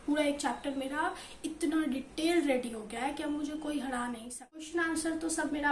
पूरा एक चैप्टर मेरा इतना डिटेल रेडी हो गया है कि अब मुझे कोई हरा नहीं सकता। क्वेश्चन आंसर तो सब मेरा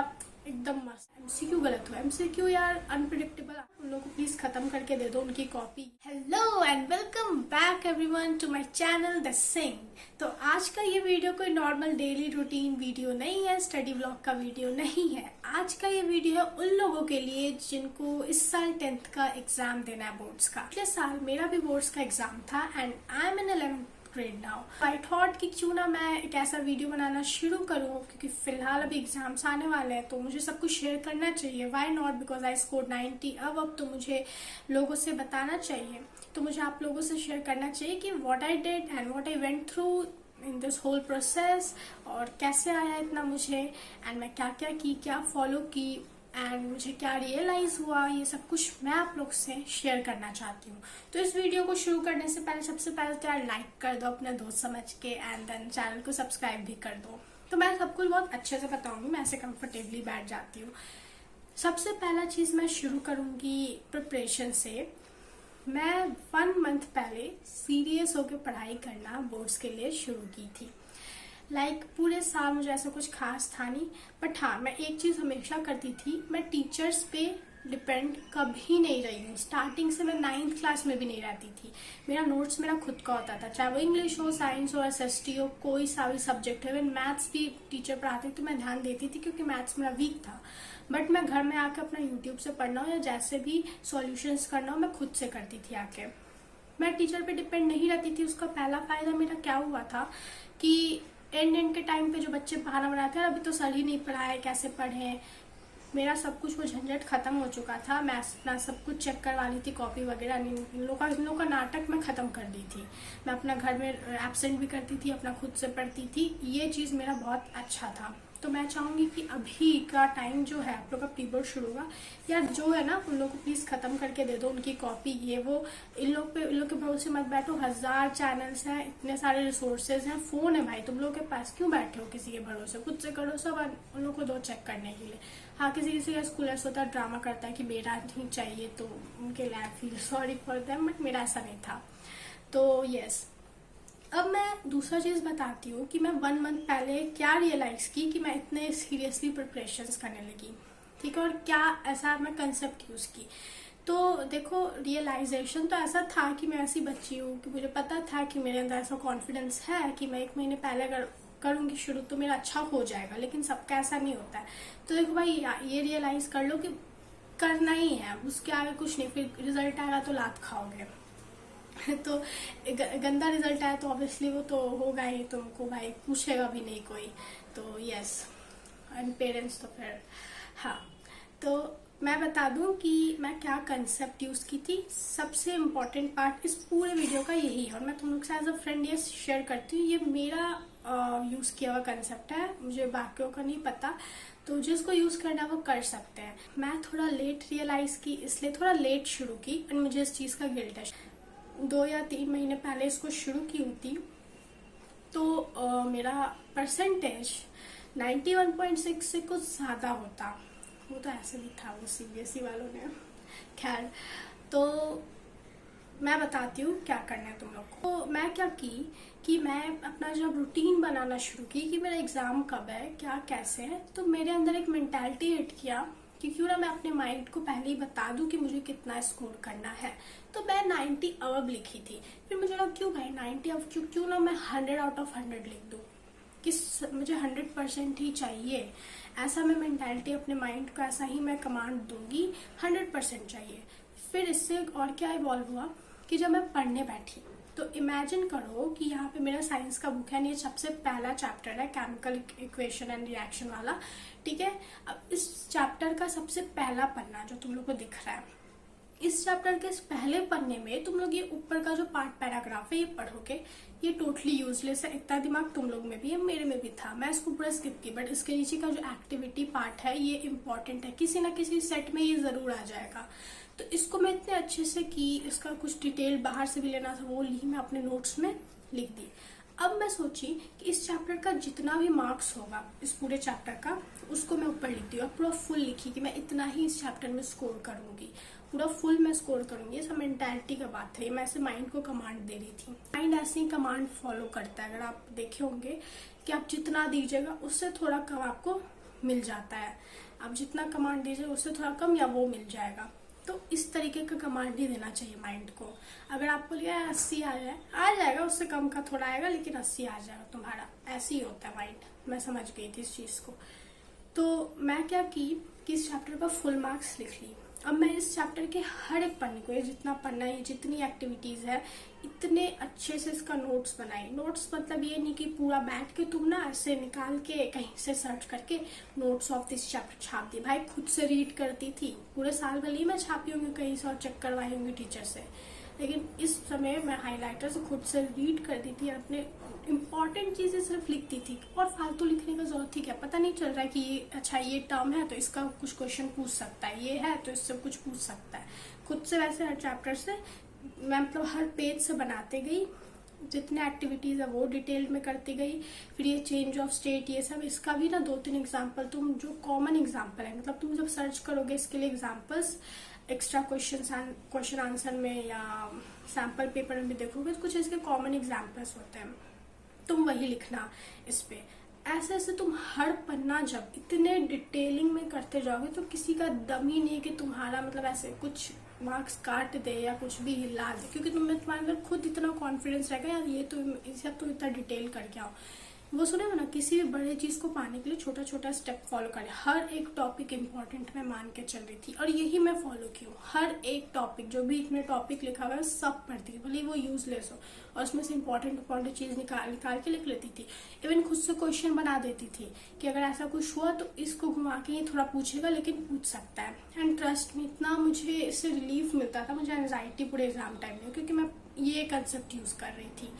एकदम मस्त। एमसीक्यू गलत हुआ, एमसीक्यू यार अनप्रिडिक्टेबल, उन लोगों को प्लीज खत्म करके दे दो उनकी copy. Hello and welcome back everyone to my channel the sing. तो आज का ये वीडियो कोई नॉर्मल डेली रूटीन वीडियो नहीं है, स्टडी व्लॉग का वीडियो नहीं है। आज का ये वीडियो है उन लोगों के लिए जिनको इस साल 10th का एग्जाम देना है बोर्ड्स का। पिछले साल मेरा भी बोर्ड्स का एग्जाम था and I am in 11th grade now. I thought कि क्यों ना मैं एक ऐसा वीडियो बनाना शुरू करूं, क्योंकि फिलहाल अभी एग्जाम्स आने वाले हैं तो मुझे सब कुछ शेयर करना चाहिए। Why not, because I scored 90 अब तो मुझे लोगों से बताना चाहिए, तो मुझे आप लोगों से शेयर करना चाहिए कि what I did and what I went through in this whole process, और कैसे आया इतना मुझे, एंड मैं क्या क्या की, क्या फॉलो की, एंड मुझे क्या रियलाइज हुआ, ये सब कुछ मैं आप लोग से शेयर करना चाहती हूँ। तो इस वीडियो को शुरू करने से पहले सबसे पहले तो यार लाइक कर दो अपने दोस्त समझ के, एंड देन चैनल को सब्सक्राइब भी कर दो। तो मैं सब कुछ बहुत अच्छे से बताऊंगी, मैं ऐसे कंफर्टेबली बैठ जाती हूँ। सबसे पहला चीज मैं शुरू करूंगी प्रिपरेशन से। मैं 1 मंथ पहले सीरियस होकर पढ़ाई करना बोर्ड्स के लिए शुरू की थी। पूरे साल मुझे ऐसा कुछ खास था नहीं, बट हाँ मैं एक चीज हमेशा करती थी, मैं टीचर्स पे डिपेंड कभी नहीं रही हूँ। स्टार्टिंग से मैं 9th क्लास में भी नहीं रहती थी। मेरा नोट्स मेरा खुद का होता था, चाहे वो इंग्लिश हो, साइंस हो, एसएसटी हो, कोई सा भी सब्जेक्ट है। मैथ्स भी टीचर पढ़ाते तो मैं ध्यान देती थी क्योंकि मैथ्स मेरा वीक था, बट मैं घर में आके अपना यूट्यूब से पढ़ना हो या जैसे भी सॉल्यूशंस करना हो मैं खुद से करती थी आके। मैं टीचर पे डिपेंड नहीं रहती थी। उसका पहला फायदा मेरा क्या हुआ था कि एंड के टाइम पे जो बच्चे बहाना बनाते हैं अभी तो सर ही नहीं पढ़ाए, कैसे पढ़े, मेरा सब कुछ वो झंझट खत्म हो चुका था। मैं अपना सब कुछ चेक करवा ली थी, कॉपी वगैरह। इन लोगों का नाटक मैं खत्म कर दी थी। मैं अपना घर में एब्सेंट भी करती थी, अपना खुद से पढ़ती थी। ये चीज मेरा बहुत अच्छा था। तो मैं चाहूंगी कि अभी का टाइम जो है आप लोग का प्री बोर्ड शुरू होगा यार, जो है ना उन लोग को प्लीज खत्म करके दे दो उनकी कॉपी। ये वो इन लोग के भरोसे मत बैठो। 1000 चैनल्स हैं, इतने सारे रिसोर्सेज हैं, फोन है भाई तुम लोग के पास, क्यों बैठे हो किसी के भरोसे? खुद से करो सब, उन लोग को दो चेक करने के लिए। हाँ किसी का स्कूल ऐसा होता है, ड्रामा करता है कि मेरा नहीं चाहिए, तो उनके लिए I feel sorry for them, but मेरा ऐसा नहीं था। तो यस, अब मैं दूसरा चीज बताती हूँ कि मैं 1 मंथ पहले क्या रियलाइज की कि मैं इतने सीरियसली प्रिपरेशंस करने लगी, ठीक है, और क्या ऐसा मैं कंसेप्ट यूज की। तो देखो, रियलाइजेशन तो ऐसा था कि मैं ऐसी बच्ची हूँ कि मुझे पता था कि मेरे अंदर ऐसा कॉन्फिडेंस है कि मैं 1 महीने पहले अगर करूंगी शुरू तो मेरा अच्छा हो जाएगा, लेकिन सबका ऐसा नहीं होता है। तो देखो भाई, ये रियलाइज कर लो कि करना ही है, उसके आगे कुछ नहीं, फिर रिजल्ट आएगा तो लात खाओगे। तो गंदा रिजल्ट आया तो ऑब्वियसली वो तो होगा ही, तुमको भाई पूछेगा भी नहीं कोई। तो यस, एंड पेरेंट्स तो फिर हाँ। तो मैं बता दूं कि मैं क्या कंसेप्ट यूज की थी। सबसे इम्पोर्टेंट पार्ट इस पूरे वीडियो का यही है, और मैं तुम लोग से एज अ फ्रेंड ये शेयर करती हूँ। ये मेरा यूज किया हुआ कंसेप्ट है, मुझे बाकियों का नहीं पता, तो जिसको यूज करना वो कर सकते हैं। मैं थोड़ा लेट रियलाइज की, इसलिए थोड़ा लेट शुरू की, एंड मुझे इस चीज का गिल्ट है। 2 या 3 महीने पहले इसको शुरू की होती तो मेरा परसेंटेज 91.6 से कुछ ज्यादा होता। वो तो ऐसे भी था, वो सीबीएसई वालों ने। खैर, तो मैं बताती हूँ क्या करना है तुम लोग को। तो मैं क्या की कि मैं अपना जब रूटीन बनाना शुरू की कि मेरा एग्जाम कब है, क्या कैसे है, तो मेरे अंदर एक मेंटालिटी हिट किया कि क्यों ना मैं अपने माइंड को पहले ही बता दूं कि मुझे कितना स्कोर करना है। तो मैं 90 अब लिखी थी। फिर मुझे लगा क्यों भाई 90 अब, क्यों ना मैं 100 आउट ऑफ 100 लिख दूं, कि मुझे 100% ही चाहिए। ऐसा मैं मेंटालिटी अपने माइंड को, ऐसा ही मैं कमांड दूंगी, 100% चाहिए। फिर इससे और क्या इवॉल्व हुआ कि जब मैं पढ़ने बैठी तो इमेजिन करो कि यहाँ पे मेरा साइंस का बुक है, ये सबसे पहला चैप्टर है, केमिकल इक्वेशन एंड रिएक्शन वाला, ठीक है। अब इस चैप्टर का सबसे पहला पन्ना जो तुम लोग को दिख रहा है, इस चैप्टर के इस पहले पन्ने में तुम लोग ये ऊपर का जो पार्ट पैराग्राफ है ये पढ़ोगे। ये टोटली यूजलेस है, इतना दिमाग तुम लोग में भी है, मेरे में भी था, मैं इसको पूरा स्किप की। बट इसके नीचे का जो एक्टिविटी पार्ट है ये इम्पोर्टेंट है, किसी ना किसी सेट में ये जरूर आ जाएगा। तो इसको मैं इतने अच्छे से की, इसका कुछ डिटेल बाहर से भी लेना था वो ली, मैं अपने नोट्स में लिख दी। अब मैं सोची कि इस चैप्टर का जितना भी मार्क्स होगा इस पूरे चैप्टर का, उसको मैं ऊपर लिख दी और पूरा फुल लिखी कि मैं इतना ही इस चैप्टर में स्कोर करूंगी। पूरा फुल मैं स्कोर करूंगी। सब मेंटालिटी का बात है, मैं ऐसे माइंड को कमांड दे रही थी। माइंड ऐसे ही कमांड फॉलो करता है। अगर आप देखे होंगे कि आप जितना दीजिएगा उससे थोड़ा कम आपको मिल जाता है, आप जितना कमांड दीजिएगा उससे थोड़ा कम या वो मिल जाएगा। तो इस तरीके का कमांड ही देना चाहिए माइंड को। अगर आपको लिया 80 आ जाएगा, उससे कम का थोड़ा आएगा, लेकिन 80 आ जाएगा तुम्हारा, ऐसे ही होता है माइंड। मैं समझ गई थी इस चीज को। तो मैं क्या की कि इस चैप्टर का फुल मार्क्स लिख ली। अब मैं इस चैप्टर के हर एक पन्ने को, ये जितना पन्ना है, जितनी एक्टिविटीज है, इतने अच्छे से इसका नोट्स बनाई। नोट्स मतलब ये नहीं कि पूरा बैठ के तुम ना ऐसे निकाल के कहीं से सर्च करके नोट्स ऑफ दिस चैप्टर छाप दी। भाई खुद से रीड करती थी, पूरे साल भले ही मैं छापी होंगी कहीं से और चेक करवाई होंगी टीचर से, लेकिन इस समय मैं हाइलाइटर से खुद से रीड करती थी, अपने इम्पॉर्टेंट चीजें सिर्फ लिखती थी। और फालतू लिखने का जरूरत थी क्या? पता नहीं चल रहा है कि ये अच्छा ये टर्म है तो इसका कुछ क्वेश्चन पूछ सकता है, ये है तो इससे कुछ पूछ सकता है। खुद से वैसे हर चैप्टर से मैं मतलब हर पेज से बनाते गई, जितने एक्टिविटीज है वो डिटेल में करती गई। फिर ये चेंज ऑफ स्टेट, ये सब, इसका भी ना 2-3 एग्जाम्पल, तुम जो कॉमन एग्जाम्पल है, मतलब तुम जब सर्च करोगे इसके लिए एग्जाम्पल्स एक्स्ट्रा क्वेश्चन आंसर में या सैम्पल पेपर में भी देखोगे तो कुछ इसके कॉमन एग्जाम्पल्स होते हैं, तुम वही लिखना इस पे। ऐसे ऐसे तुम हर पन्ना जब इतने डिटेलिंग में करते जाओगे तो किसी का दम ही नहीं है कि तुम्हारा मतलब ऐसे कुछ मार्क्स काट दे या कुछ भी हिला दे, क्योंकि तुम्हारे अंदर खुद इतना कॉन्फिडेंस रहेगा यार ये तो इसे तुम इतना डिटेल करके आओ। वो सुने हो ना, किसी भी बड़े चीज को पाने के लिए छोटा छोटा स्टेप फॉलो करें। हर एक टॉपिक इंपॉर्टेंट मैं मान के चल रही थी और यही मैं फॉलो की हूँ। हर एक टॉपिक, जो भी इसमें टॉपिक लिखा हुआ है सब पढ़ती थी, भले वो यूजलेस हो, और उसमें से इंपॉर्टेंट चीज निकाल के लिख लेती थी। इवन खुद से क्वेश्चन बना देती थी कि अगर ऐसा कुछ हुआ तो इसको घुमा के ही थोड़ा पूछेगा, लेकिन पूछ सकता है। एंड ट्रस्ट में इतना मुझे इससे रिलीफ मिलता था, मुझे एंजाइटी पूरे एग्जाम टाइम में, क्योंकि मैं ये कंसेप्ट यूज कर रही थी।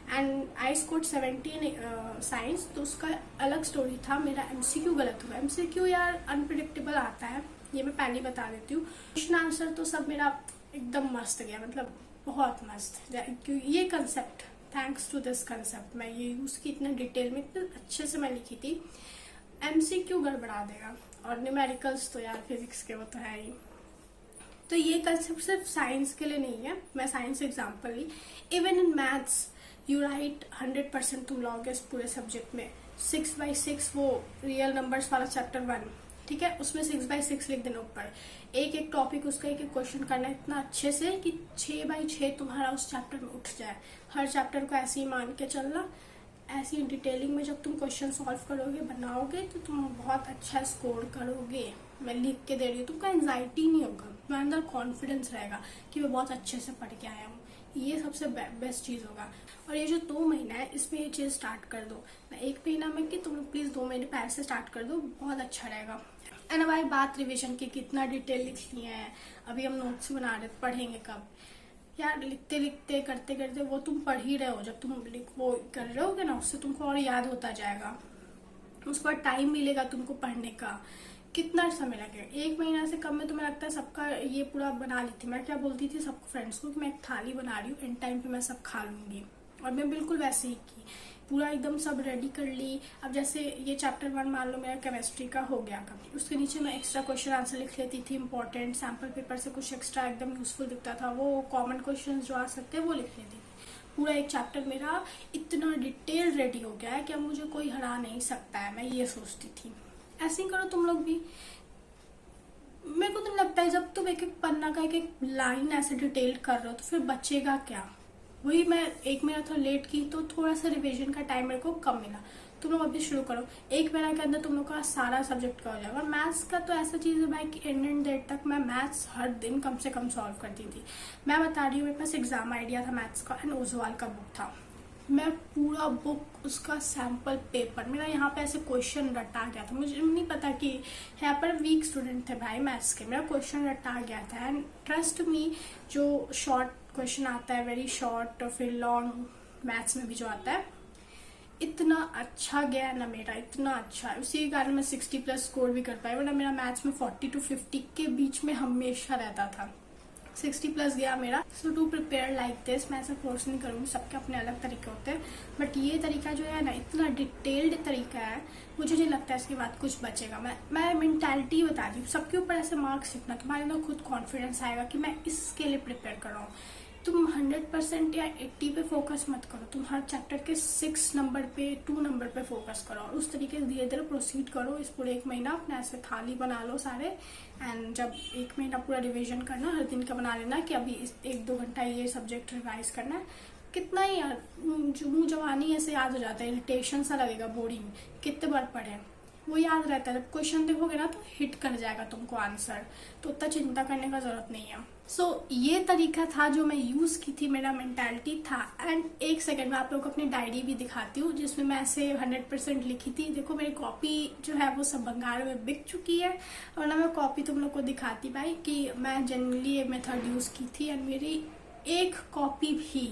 एंड आई स्कोर्ड 17 साइंस, तो उसका अलग स्टोरी था। मेरा MCQ गलत हुआ। MCQ यार अनप्रिडिक्टेबल आता है, ये मैं पहले बता देती हूँ। क्वेश्चन आंसर तो सब मेरा एकदम मस्त गया, मतलब बहुत मस्त। ये concept, thanks to this concept, मैं ये यूज की इतना डिटेल में, इतने अच्छे से मैं लिखी थी। MCQ गड़बड़ा देगा, और न्यूमेरिकल्स तो यार फिजिक्स के वो तो है ही। तो ये कंसेप्ट सिर्फ साइंस के लिए नहीं है, मैं साइंस एग्जाम्पल ली। Even in maths you write 100% तुम लोगे इस पूरे सब्जेक्ट में। 6/6 वो रियल नंबर्स वाला चैप्टर 1, ठीक है, उसमें 6/6 लिख देना ऊपर। एक एक टॉपिक उसका एक एक क्वेश्चन करना इतना अच्छे से कि 6/6 तुम्हारा उस चैप्टर में उठ जाए। हर चैप्टर को ऐसे ही मान के चलना, ऐसी डिटेलिंग में जब तुम क्वेश्चन सॉल्व करोगे, बनाओगे, तो तुम बहुत अच्छा स्कोर करोगे। मैं लिख के दे रही हूँ, तुमको एंजाइटी नहीं होगा, तुम्हारे अंदर कॉन्फिडेंस रहेगा कि मैं बहुत अच्छे से पढ़ के आया हूँ। ये सबसे बेस्ट चीज होगा। और ये जो 2 महीना है इसमें ये चीज स्टार्ट कर दो। मैं 1 महीना में कि तुम लोग प्लीज 2 महीने पहले से स्टार्ट कर दो, बहुत अच्छा रहेगा। एंड भाई बात रिविजन की, कितना डिटेल लिखनी है, अभी हम नोट्स बना रहे, पढ़ेंगे कब यार? लिखते लिखते करते करते वो तुम पढ़ ही रहे हो, जब तुम वो कर रहे होगे ना, उससे तुमको और याद होता जाएगा, उस पर टाइम मिलेगा तुमको पढ़ने का। कितना समय लगेगा? 1 महीना से कम में तुम्हें लगता है सबका ये पूरा बना ली थी। मैं क्या बोलती थी सबको, फ्रेंड्स को, कि मैं एक थाली बना रही हूँ, एंड टाइम पे मैं सब खा लूंगी, और मैं बिल्कुल वैसे ही की, पूरा एकदम सब रेडी कर ली। अब जैसे ये चैप्टर 1 मान लो मेरा केमिस्ट्री का हो गया कंप्लीट, उसके नीचे मैं एक्स्ट्रा क्वेश्चन आंसर लिख लेती थी, इंपॉर्टेंट सैम्पल पेपर से कुछ एक्स्ट्रा एकदम यूजफुल दिखता था, वो कॉमन क्वेश्चन जो आ सकते हैं वो लिख लेती थी। पूरा एक चैप्टर मेरा इतना डिटेल रेडी हो गया है कि अब मुझे कोई हरा नहीं सकता है, मैं ये सोचती थी। ऐसे ही करो तुम लोग भी। मेरे को तो लगता है जब तुम एक एक पन्ना का एक एक लाइन ऐसे डिटेल कर रहे हो तो फिर बचेगा क्या? वही मैं 1 महीना थोड़ा लेट की तो थोड़ा सा रिवीजन का टाइम मेरे को कम मिला। तुम लोग अभी शुरू करो, 1 महीना के अंदर तुम लोग का सारा सब्जेक्ट का हो जाएगा। और मैथ्स का तो ऐसा चीज है भाई कि एंड डेट तक मैं मैथ्स हर दिन कम से कम सॉल्व करती थी। मैं बता रही हूँ, मेरे पास एग्जाम आइडिया था मैथ्स का, एंड ओजवाल का बुक था। मैं पूरा बुक, उसका सैम्पल पेपर, मेरा यहाँ पे ऐसे क्वेश्चन रटा गया था। मुझे नहीं पता कि यहाँ पर वीक स्टूडेंट थे भाई मैथ्स के, मेरा क्वेश्चन रटा गया था। एंड ट्रस्ट मी, जो शॉर्ट क्वेश्चन आता है, वेरी शॉर्ट, और फिर लॉन्ग मैथ्स में भी जो आता है, इतना अच्छा गया है ना मेरा, इतना अच्छा। उसी कारण मैं 60+ स्कोर भी कर पाई, वरना मेरा मैथ्स में 40 to 50 के बीच में हमेशा रहता था। 60+ गया मेरा। सो टू प्रिपेयर लाइक दिस, मैं ऐसा फोर्स नहीं करूंगी, सबके अपने अलग तरीके होते हैं। बट ये तरीका जो है ना, इतना डिटेल्ड तरीका है, मुझे नहीं लगता इसके बाद कुछ बचेगा। मैं मेंटालिटी बता दी हूँ, सबके ऊपर ऐसे मार्क्स लिखना, तुम्हारे अंदर खुद कॉन्फिडेंस आएगा कि मैं इसके लिए प्रिपेयर कर रहा हूँ। तुम 100% या 80 पे फोकस मत करो, तुम हर चैप्टर के 6 नंबर पे 2 नंबर पे फोकस करो और उस तरीके से धीरे धीरे प्रोसीड करो। इस पूरे 1 महीना अपने ऐसे थाली बना लो सारे, एंड जब 1 महीना पूरा रिवीजन करना, हर दिन का बना लेना कि अभी 1-2 घंटा ये सब्जेक्ट रिवाइज करना है। कितना ही यार मुँह जवानी ऐसे याद हो जाता है, इरिटेशन सा लगेगा, बोरिंग, कितने बार पढ़े वो याद रहता है। जब क्वेश्चन देखोगे ना तो हिट कर जाएगा तुमको आंसर, तो उतना चिंता करने का जरूरत नहीं है। सो ये तरीका था जो मैं यूज की थी, मेरा मेंटालिटी था। एंड 1 सेकंड में आप लोग को अपनी डायरी भी दिखाती हूँ जिसमें मैं ऐसे 100% लिखी थी। देखो मेरी कॉपी जो है वो सब बंगाल में बिक चुकी है, और ना मैं कॉपी तुम लोग को दिखाती भाई कि मैं जनरली ये मेथड यूज की थी। एंड मेरी एक कॉपी भी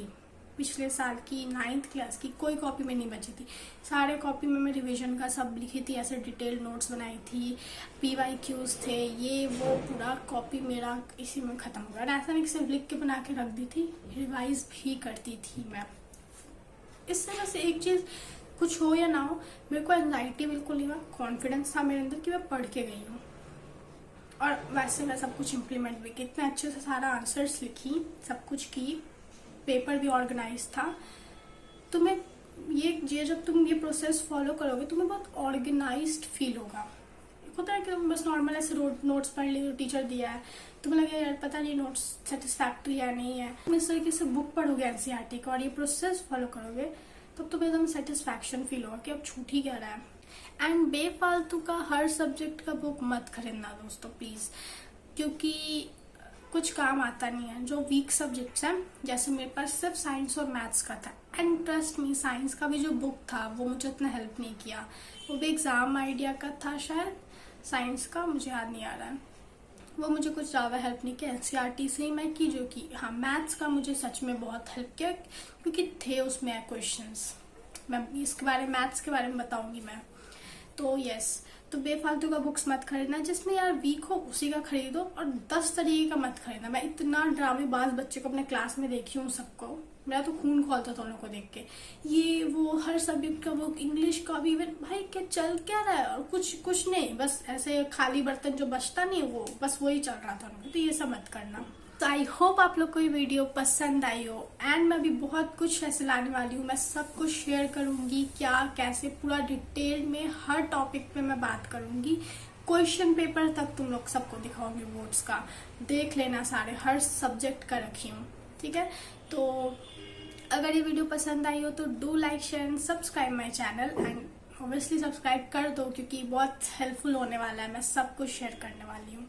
पिछले साल की 9th क्लास की कोई कॉपी में नहीं बची थी। सारे कॉपी में मैं रिवीजन का सब लिखी थी, ऐसे डिटेल नोट्स बनाई थी, PYQs थे, ये वो पूरा कॉपी मेरा इसी में खत्म हो गया। ऐसा नहीं सिर्फ लिख के बना के रख दी थी, रिवाइज भी करती थी मैं। इस तरह से एक चीज कुछ हो या ना हो, मेरे को एंजाइटी बिल्कुल नहीं हुआ, कॉन्फिडेंस था मेरे अंदर कि मैं पढ़ के गई हूँ। और वैसे मैं सब कुछ इम्प्लीमेंट भी की, इतने अच्छे से सारा आंसर्स लिखी, सब कुछ की, पेपर भी ऑर्गेनाइज था। तुम्हें ये जब तुम ये प्रोसेस फॉलो करोगे तुम्हें बहुत ऑर्गेनाइज्ड फील होगा। होता है कि तुम बस नॉर्मल ऐसे नोट्स पढ़ लिए, टीचर दिया है, तुम्हें लगे यार पता नहीं नोट्स सेटिस्फैक्टरी है नहीं है, तुम इस तरीके से बुक पढ़ोगे NCERT का और ये प्रोसेस फॉलो करोगे तो तुम्हें एकदम सेटिस्फैक्शन फील होगा कि अब छूट ही क्या रहा है। एंड बेफालतू का हर सब्जेक्ट का बुक मत खरीदना दोस्तों प्लीज, क्योंकि कुछ काम आता नहीं है। जो वीक सब्जेक्ट्स हैं, जैसे मेरे पास सिर्फ साइंस और मैथ्स का था, एंड ट्रस्ट मी साइंस का भी जो बुक था वो मुझे इतना हेल्प नहीं किया, वो भी एग्जाम आइडिया का था शायद, साइंस का मुझे याद नहीं आ रहा है, वो मुझे कुछ ज़्यादा हेल्प नहीं किया। NCERT से ही मैं की जो कि हाँ, मैथ्स का मुझे सच में बहुत हेल्प किया क्योंकि थे उसमें क्वेश्चंस। मैं इसके बारे में, मैथ्स के बारे में बताऊंगी मैं। तो यस, तो बेफालतू का बुक्स मत खरीदना, जिसमें यार वीक हो उसी का खरीदो, और 10 तरीके का मत खरीदना। मैं इतना ड्रामेबाज बच्चे को अपने क्लास में देखी हूँ सबको, मेरा तो खून खोलता था उन लोगों को देख के। ये वो हर सब्जेक्ट का बुक, इंग्लिश का भी, भाई क्या चल क्या रहा है, और कुछ नहीं, बस ऐसे खाली बर्तन जो बचता नहीं वो बस वही चल रहा था उनको। तो ये सब मत करना। तो आई होप आप लोग को ये वीडियो पसंद आई हो, एंड मैं भी बहुत कुछ ऐसे लाने वाली हूँ, मैं सब कुछ शेयर करूंगी, क्या कैसे पूरा डिटेल में हर टॉपिक पे मैं बात करूंगी। क्वेश्चन पेपर तक तुम लोग सबको दिखाऊंगी, बोर्ड्स का देख लेना, सारे हर सब्जेक्ट का रखी हूँ, ठीक है। तो अगर ये वीडियो पसंद आई हो तो do like, share and subscribe my channel, and obviously subscribe कर दो क्योंकि बहुत हेल्पफुल होने वाला है, मैं सब कुछ शेयर करने वाली हूँ।